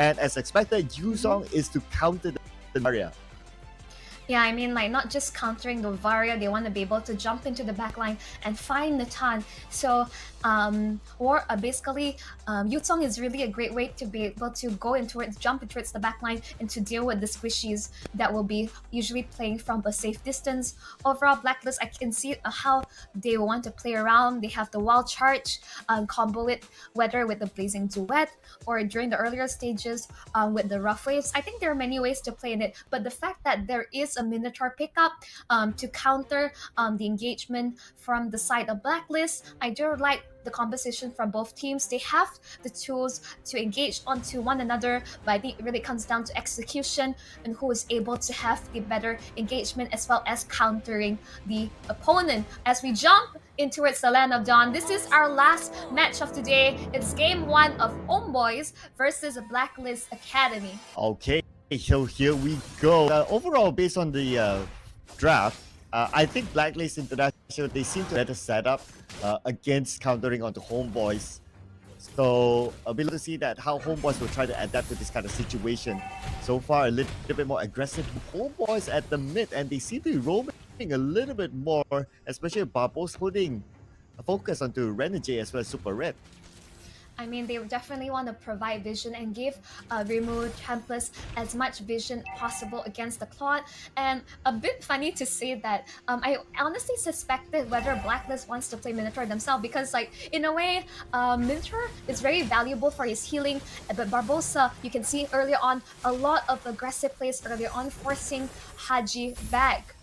And as expected, Yuzong is to counter the barrier. Yeah, I mean, like, not just countering the Varia, they want to be able to jump into the backline and find Natan. So, basically, Yutong is really a great way to be able to go into it, jump towards the backline, and to deal with the squishies that will be usually playing from a safe distance. Overall, Blacklist, I can see how they want to play around. They have the wild charge, combo it, whether with the blazing duet or during the earlier stages with the rough waves. I think there are many ways to play in it, but the fact that there is a Minotaur pickup to counter the engagement from the side of Blacklist, I do like the composition from both teams. They have the tools to engage onto one another, but I think it really comes down to execution and who is able to have the better engagement as well as countering the opponent. As we jump into it, the Land of Dawn, this is our last match of today. It's game 1 of Homebois versus Blacklist Academy. Okay, so here we go. Overall, based on the draft, I think Blacklist International, they seem to better set up against countering onto Homebois. So I'll be able to see that how Homebois will try to adapt to this kind of situation. So far, a little bit more aggressive Homebois at the mid, and they seem to be roaming a little bit more, especially Barbo's putting a focus onto Renegade as well as Super Red. I mean, they definitely want to provide vision and give Remove Tempest as much vision possible against the Claude. And a bit funny to say that I honestly suspected whether Blacklist wants to play Minotaur themselves, because, like, in a way, Minotaur is very valuable for his healing. But Barbosa, you can see earlier on, a lot of aggressive plays earlier on, forcing Haji back.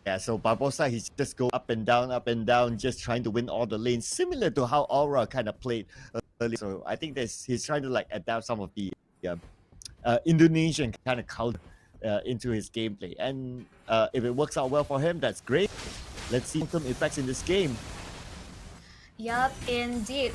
Yeah, so Barbosa, he's just go up and down, just trying to win all the lanes, similar to how Aura kind of played earlier. So I think he's trying to like adapt some of the Indonesian kind of culture into his gameplay. And if it works out well for him, that's great. Let's see some effects in this game. Yup, indeed.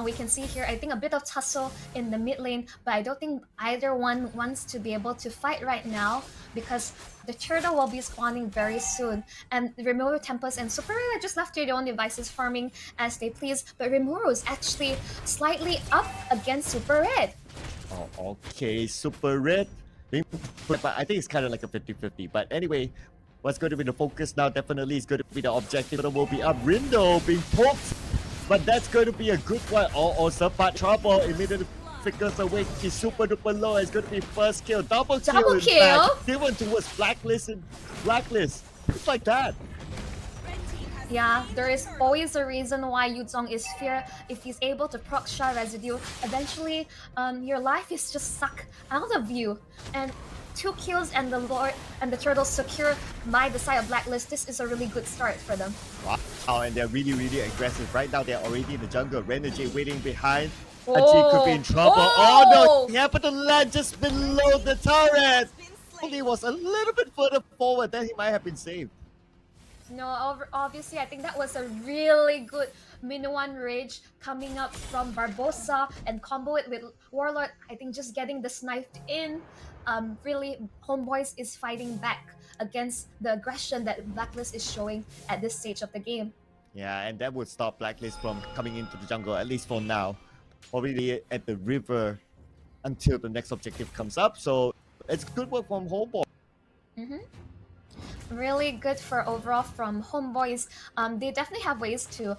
We can see here, I think, a bit of tussle in the mid lane, but I don't think either one wants to be able to fight right now, because the turtle will be spawning very soon. And Rimuru, Tempest, and Super Red are just left to their own devices, farming as they please. But Rimuru is actually slightly up against Super Red. Oh, okay, Super Red. But I think it's kind of like a 50-50. But anyway, what's going to be the focus now definitely is going to be the objective that will be up. Rindo being poked, but that's going to be a good one. Oh, Sapat trouble immediately figures away. He's super duper low. It's going to be first kill. Double kill. Given towards Blacklist and Blacklist. Just like that. Yeah, there is always a reason why Yuzong is fear. If he's able to proc Sha residue, eventually your life is just sucked out of you. And 2 kills and the Lord and the Turtles secure by the side of Blacklist. This is a really good start for them. Wow, and they're really, really aggressive. Right now, they're already in the jungle. Renegade waiting behind. Haji could be in trouble. Oh no, he happened to land just below the turret. He was a little bit further forward, then he might have been saved. No, obviously, I think that was a really good Minuan Rage coming up from Barbosa and combo it with Warlord. I think just getting the sniped in. Really, Homebois is fighting back against the aggression that Blacklist is showing at this stage of the game. Yeah, and that would stop Blacklist from coming into the jungle, at least for now. Probably at the river until the next objective comes up. So it's good work from Homebois. Really good for overall from Homebois. They definitely have ways to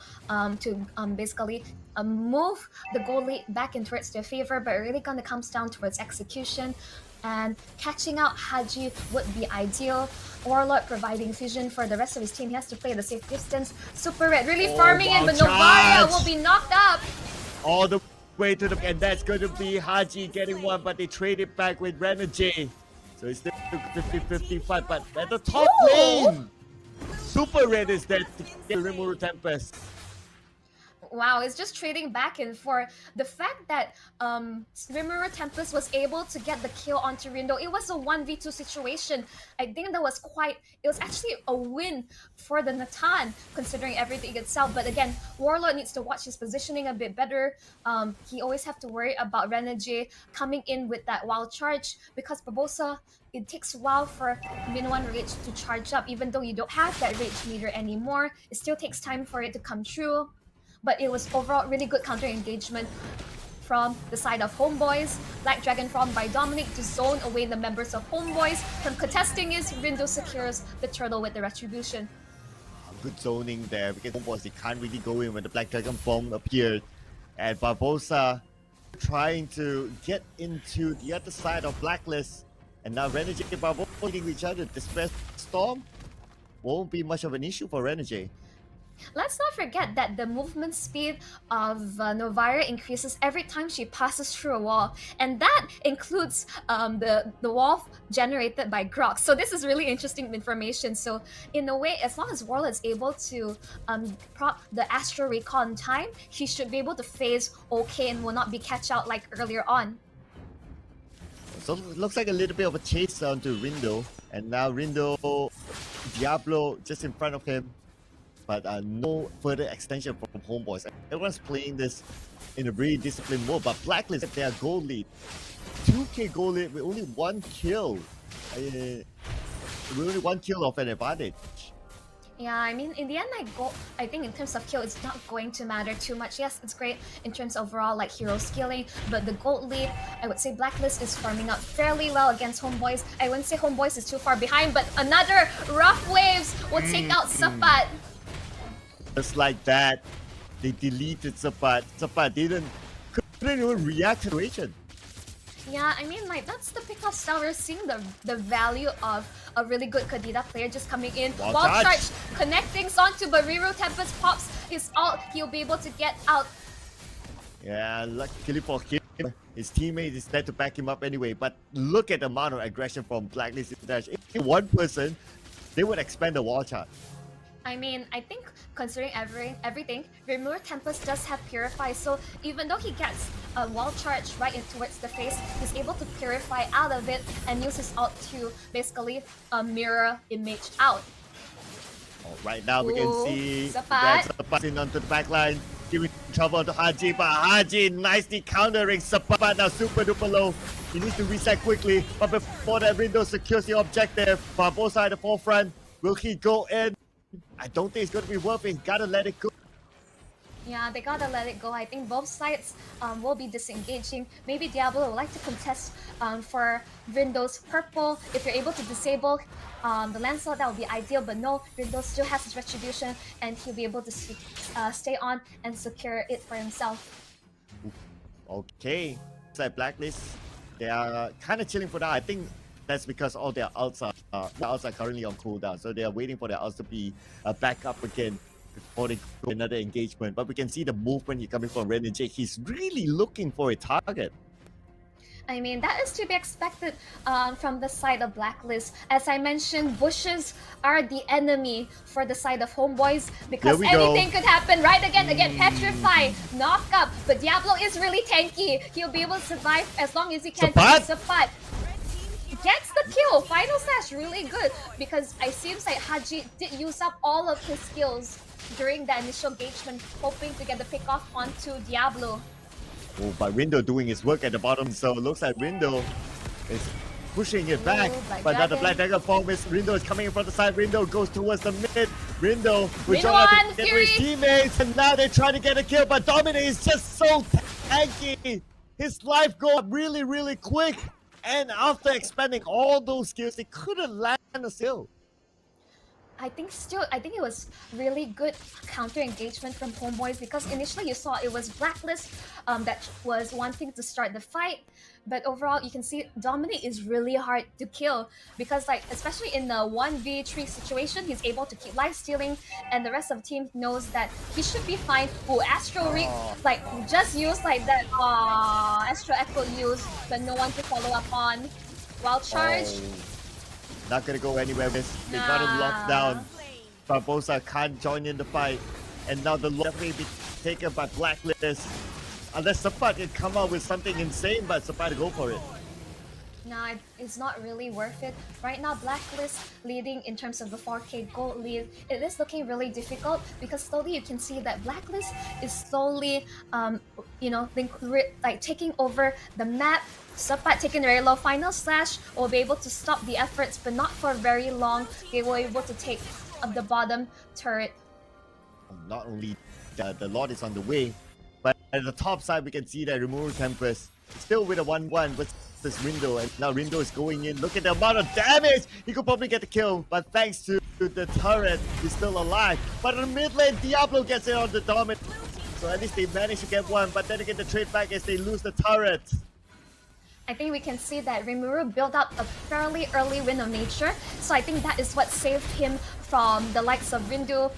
basically move the goal lead back in towards their favor, but it really kind of comes down towards execution. And catching out Haji would be ideal. Warlord providing vision for the rest of his team. He has to play at a safe distance. Super Red really farming in, but Novaria will be knocked up. All the way to the and that's going to be Haji getting one, but they trade it back with Renegade. So it's still 50-50 fight, but at the top lane, Super Red is there to get Rimuru Tempest. Wow, it's just trading back and forth. The fact that Rimuru Tempest was able to get the kill onto Rindo, it was a 1v2 situation. I think that was it was actually a win for the Natan, considering everything itself. But again, Warlord needs to watch his positioning a bit better. He always have to worry about Renegade coming in with that wild charge, because Barbosa, it takes a while for Minuan Rage to charge up. Even though you don't have that Rage meter anymore, it still takes time for it to come true. But it was overall really good counter engagement from the side of Homebois. Black Dragon formed by Dominic to zone away the members of Homebois. From contesting is Rindo secures the turtle with the retribution. Good zoning there because Homeboys, they can't really go in when the Black Dragon form appeared. And Barbosa trying to get into the other side of Blacklist. And now Renegade and Barbosa hitting each other. Distress Storm won't be much of an issue for Renegade. Let's not forget that the movement speed of Novara increases every time she passes through a wall, and that includes the wall generated by Grok. So this is really interesting information. So in a way, as long as Warlord is able to prop the Astro Recall in time, he should be able to phase okay and will not be catch out like earlier on. So it looks like a little bit of a chase down to Rindo. And now Rindo, Diablo just in front of him. But no further extension from Homeboys. Everyone's playing this in a very disciplined mode. But Blacklist, their goal lead. 2k goal lead with only one kill. With only one kill of an advantage. Yeah, I mean, in the end, I think in terms of kill, it's not going to matter too much. Yes, it's great in terms of overall like hero scaling, but the gold lead, I would say Blacklist is farming up fairly well against Homeboys. I wouldn't say Homeboys is too far behind, but another rough waves will take out Sapat. Just like that, they deleted Sapat. Sapat couldn't even react to the situation. Yeah, I mean, like, that's the pickoff style. We're seeing the value of a really good Kadita player just coming in. Wild Charge connecting onto Bariru. Tempest pops his ult. He'll be able to get out. Yeah, luckily for him, his teammate is there to back him up anyway. But look at the amount of aggression from Blacklist. If one person, they would expand the wall charge. I mean, I think considering everything, Remove Tempest does have Purify, so even though he gets a wall charge right in towards the face, he's able to Purify out of it and use his ult to basically mirror image out. Right now we can see Sapat. Sapat in onto the back line, giving trouble to Haji, but Haji nicely countering Sapat now super duper low. He needs to reset quickly, but before that Rindo secures the objective. Barbosa at the forefront. Will he go in? I don't think it's going to be worth it. Gotta let it go. Yeah, they gotta let it go. I think both sides will be disengaging. Maybe Diablo would like to contest for Rindo's purple. If you're able to disable the Lancelot, that would be ideal. But no, Rindo still has his retribution, and he'll be able to stay on and secure it for himself. Okay, it's like Blacklist. They are kind of chilling for now. I think that's because all their ults are currently on cooldown, so they are waiting for their ults to be back up again before they go another engagement. But we can see the movement here coming from Renegade. He's really looking for a target. I mean, that is to be expected from the side of Blacklist. As I mentioned, bushes are the enemy for the side of Homeboys because anything could happen. Right again, Petrify, knock up, but Diablo is really tanky. He'll be able to survive as long as he can. Sapat gets the kill. Final Slash really good because it seems like Haji did use up all of his skills during the initial engagement, hoping to get the pick off onto Diablo. Oh, but Rindo doing his work at the bottom, so it looks like Rindo is pushing it back. But now the Black Dagger form is Rindo is coming in from the side. Rindo goes towards the mid. Rindo will join out to his teammates, and now they're trying to get a kill, but Dominic is just so tanky. His life goes up really, really quick. And after expending all those skills, they couldn't land a kill. I think it was really good counter engagement from Homeboys because initially you saw it was Blacklist that was wanting to start the fight, but overall you can see Dominic is really hard to kill because, like, especially in the 1v3 situation, he's able to keep life stealing, and the rest of the team knows that he should be fine. Oh, Astro Rig, like, just used like that. Astro Echo used, but no one to follow up on. Wild charge. Not gonna go anywhere. They got him locked down. Barbosa can't join in the fight. And now the lock may be taken by Blacklist. Unless Sapat can come out with something insane, but Sapat go for it. Nah, it's not really worth it. Right now, Blacklist leading in terms of the 4K gold lead. It is looking really difficult because slowly you can see that Blacklist is slowly, taking over the map. Sapat taking very low. Final Slash will be able to stop the efforts, but not for very long. They were able to take the bottom turret. Not only the Lord is on the way, but at the top side, we can see that Rimuru Tempest still with a 1-1 versus Rindo, and now Rindo is going in. Look at the amount of damage! He could probably get the kill, but thanks to the turret, he's still alive. But in the mid lane, Diablo gets it on the dominant. So at least they managed to get one, but then again, the trade back as they lose the turret. I think we can see that Rimuru built up a fairly early Wind of Nature, so I think that is what saved him from the likes of Rindu.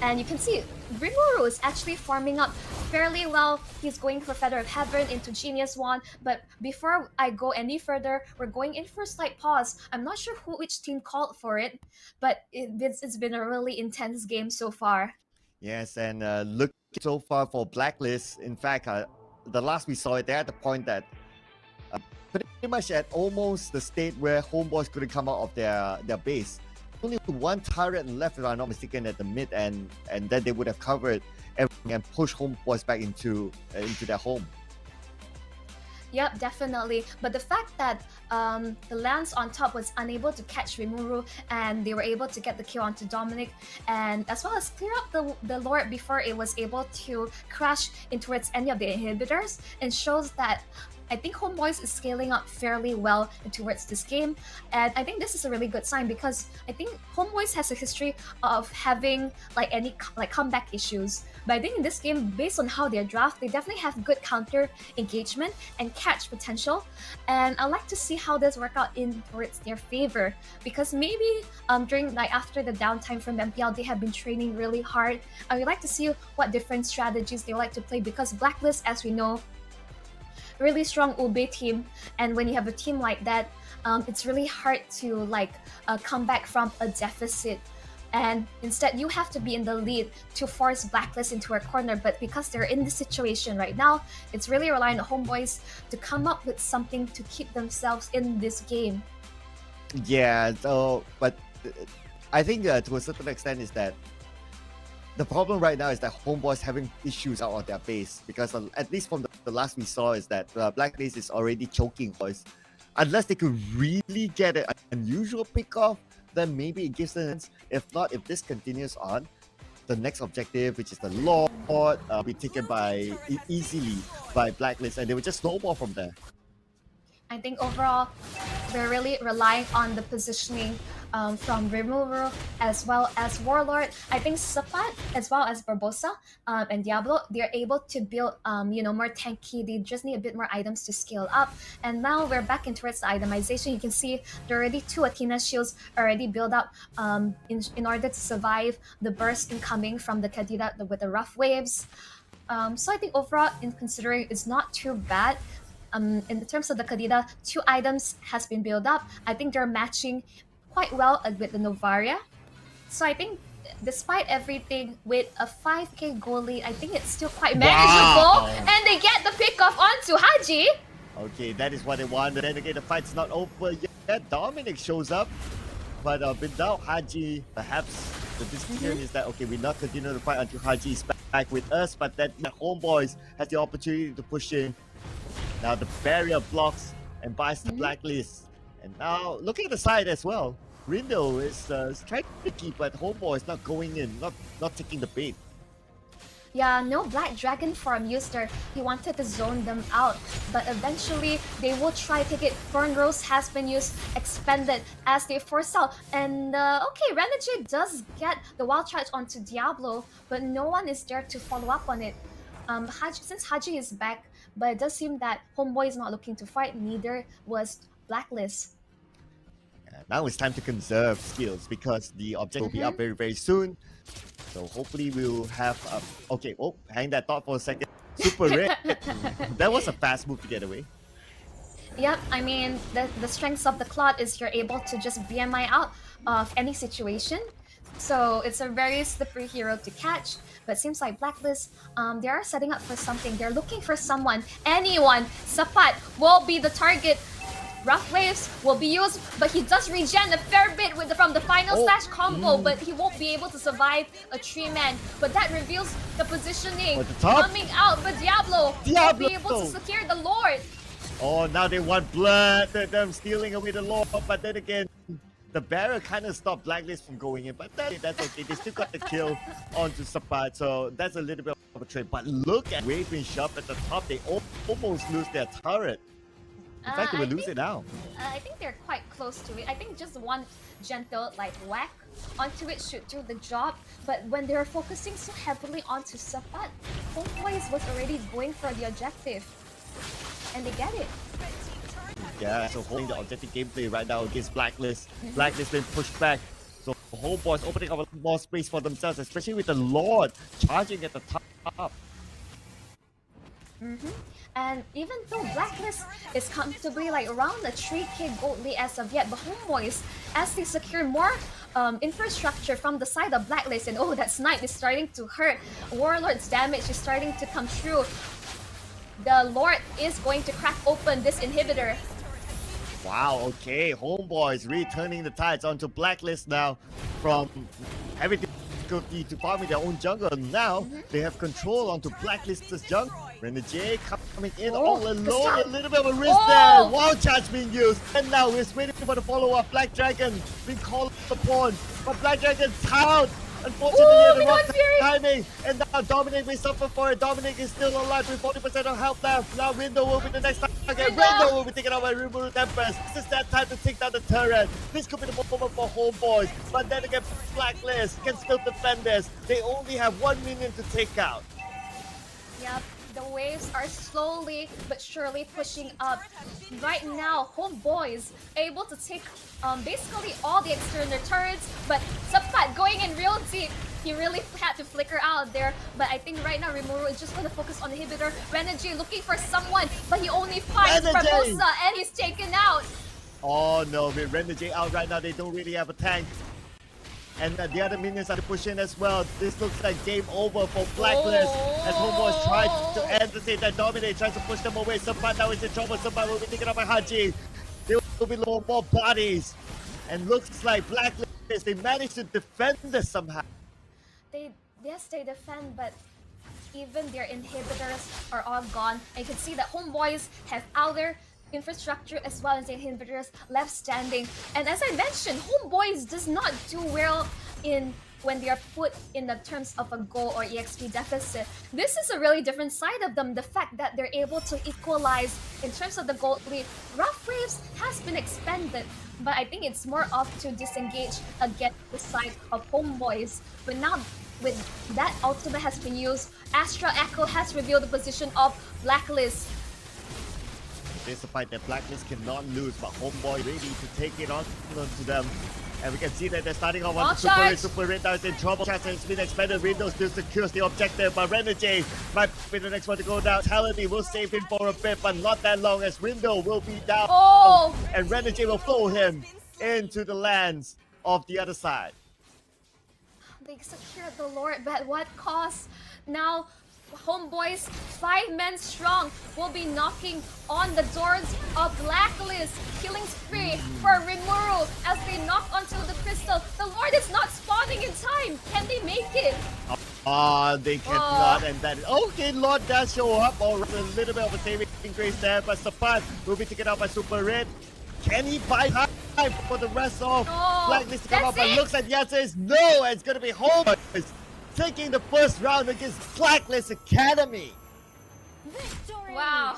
And you can see Rimuru is actually farming up fairly well. He's going for Feather of Heaven into Genius Wand, but before I go any further, we're going in for a slight pause. I'm not sure which team called for it, but it's been a really intense game so far. Yes, and look so far for Blacklist. In fact, the last we saw it, they're at the point that pretty much at almost the state where Homebois couldn't come out of their base. Only one turret left, if I'm not mistaken, at the mid, and then they would have covered everything and pushed Homebois back into their home. Yep, definitely. But the fact that the Lance on top was unable to catch Rimuru, and they were able to get the kill onto Dominic, and as well as clear up the Lord before it was able to crash in towards any of the inhibitors, and shows that I think Homebois is scaling up fairly well towards this game, and I think this is a really good sign because I think Homebois has a history of having any comeback issues. But I think in this game, based on how they draft, they definitely have good counter engagement and catch potential, and I'd like to see how this work out in towards their favor because maybe during after the downtime from MPL, they have been training really hard. I would like to see what different strategies they like to play because Blacklist, as we know, really strong Ube team, and when you have a team like that, it's really hard to come back from a deficit, and instead you have to be in the lead to force Blacklist into a corner. But because they're in this situation right now, it's really relying on Homebois to come up with something to keep themselves in this game. Yeah, so but I think to a certain extent is that the problem right now is that Homebois having issues out on their base because at least from the last we saw is that Blacklist is already choking boys. Unless they could really get an unusual pick off, then maybe it gives them a chance. If not, if this continues on, the next objective, which is the Lord, will be taken easily by Blacklist, and they will just snowball from there. I think overall, they're really relying on the positioning from Rimuru as well as Warlord. I think Sapat as well as Barbosa and Diablo, they're able to build more tanky. They just need a bit more items to scale up. And now we're back in towards the itemization. You can see there are already 2 Athena shields already built up in order to survive the burst incoming from the Kadida with the rough waves. So I think overall, in considering, it's not too bad. In terms of the Kadida, 2 items has been built up. I think they're matching quite well with the Novaria. So I think despite everything, with a 5k goal lead, I think it's still quite manageable. Wow. And they get the pick off onto Haji. Okay, that is what they want. Then again, the fight's not over yet. Dominic shows up. But without Haji, perhaps the decision is that, okay, we're not continuing to fight until Haji is back with us. But then the Homebois has the opportunity to push in. Now the barrier blocks and buys the Blacklist. And now looking at the side as well, Rindo is trying to keep, but Homebois is not going in, not taking the bait. Yeah, no Black Dragon form used there. He wanted to zone them out, but eventually they will try to take it. Thorn Rose has been used, expended as they force out. And okay, Renegade does get the wild charge onto Diablo, but no one is there to follow up on it. Since Haji is back, but it does seem that Homebois is not looking to fight, neither was Blacklist. Now it's time to conserve skills because the object will be up very, very soon. So hopefully we'll have... okay, hang that thought for a second. Super rare. That was a fast move to get away. Yep, I mean, the strengths of the Clot is you're able to just BMI out of any situation. So it's a very slippery hero to catch. But it seems like Blacklist, they are setting up for something. They're looking for someone, anyone. Sapat will be the target. Rough Waves will be used, but he does regen a fair bit from the final slash combo, but he won't be able to survive a 3-man. But that reveals the positioning coming out, but Diablo will be able to secure the Lord. Oh, now they want blood. They're stealing away the Lord, but then again, the barrier kind of stopped Blacklist from going in, but that's okay. They still got the kill onto Sapat, so that's a little bit of a trade. But look at Wade being shoved at the top. They almost lose their turret. In fact, they will lose it now. I think they're quite close to it. I think just one gentle like whack onto it should do the job. But when they're focusing so heavily onto Sapat, Homebois was already going for the objective. And they get it. Yeah, so holding the objective gameplay right now against Blacklist. Blacklist being pushed back. So Homebois opening up more space for themselves, especially with the Lord charging at the top. And even though Blacklist is comfortably like around the 3k gold lead as of yet, but Homebois, as they secure more infrastructure from the side of Blacklist, and oh, that snipe is starting to hurt. Warlord's damage is starting to come through. The Lord is going to crack open this inhibitor. Wow, okay, Homebois returning the tides onto Blacklist now from having difficulty to farming their own jungle. Now they have control onto Blacklist's jungle. Renegade coming in all alone, a little bit of a risk there. Wow, charge being used. And now we're waiting for the follow-up. Black Dragon being called upon. But Black Dragon's out. Unfortunately, the wrong timing. And now Dominic may suffer for it. Dominic is still alive with 40% of health left. Now Window will be the next target. Window will be taken out by Rimuru Tempest. This is that time to take down the turret. This could be the moment for Homebois. But then again, Blacklist can still defend this. They only have 1 minion to take out. Yep. The waves are slowly but surely pushing up. Right now, Homebois able to take basically all the external turrets, but Sapat going in real deep. He really had to flicker out there, but I think right now Rimuru is just going to focus on the inhibitor. Renegade looking for someone, but he only finds Barbosa and he's taken out. Oh no, with Renegade out right now, they don't really have a tank. And the other minions are pushing as well. This looks like game over for Blacklist. As Homebois tries to end the state that Dominate, tries to push them away. Sapat now is in trouble. Sapat will be taken out by Haji. There will be more bodies. And looks like Blacklist, they managed to defend this somehow. Yes, they defend, but even their inhibitors are all gone. And you can see that Homebois have outer infrastructure as well as the inhibitors left standing. And as I mentioned, Homebois does not do well when they are put in the terms of a goal or EXP deficit. This is a really different side of them, the fact that they're able to equalize in terms of the gold lead. Rough Waves has been expended, but I think it's more of to disengage against the side of Homebois. But now with that ultimate has been used, Astra Echo has revealed the position of Blacklist. It's a fight that Blacklist cannot lose, but Homebois ready to take it on to them. And we can see that they're starting off on the Super Red now is in trouble. Chance has been expanded. Windows still secures the objective, but Renegade might be the next one to go down. Talony will save him for a bit, but not that long as Window will be down. And Renegade will follow him into the lands of the other side. They secured the Lord, but at what cost? Now Homebois, 5 men strong, will be knocking on the doors of Blacklist. Killing spree for Rimuru as they knock onto the crystal. The Lord is not spawning in time. Can they make it? They cannot, and that okay, Lord does show up. Or a little bit of a saving grace there, but Sapat will be taken out by Super Red. Can he buy time for the rest of Blacklist to come up? But looks like the answer is no. It's going to be Homebois taking the first round against Blacklist Academy. Wow.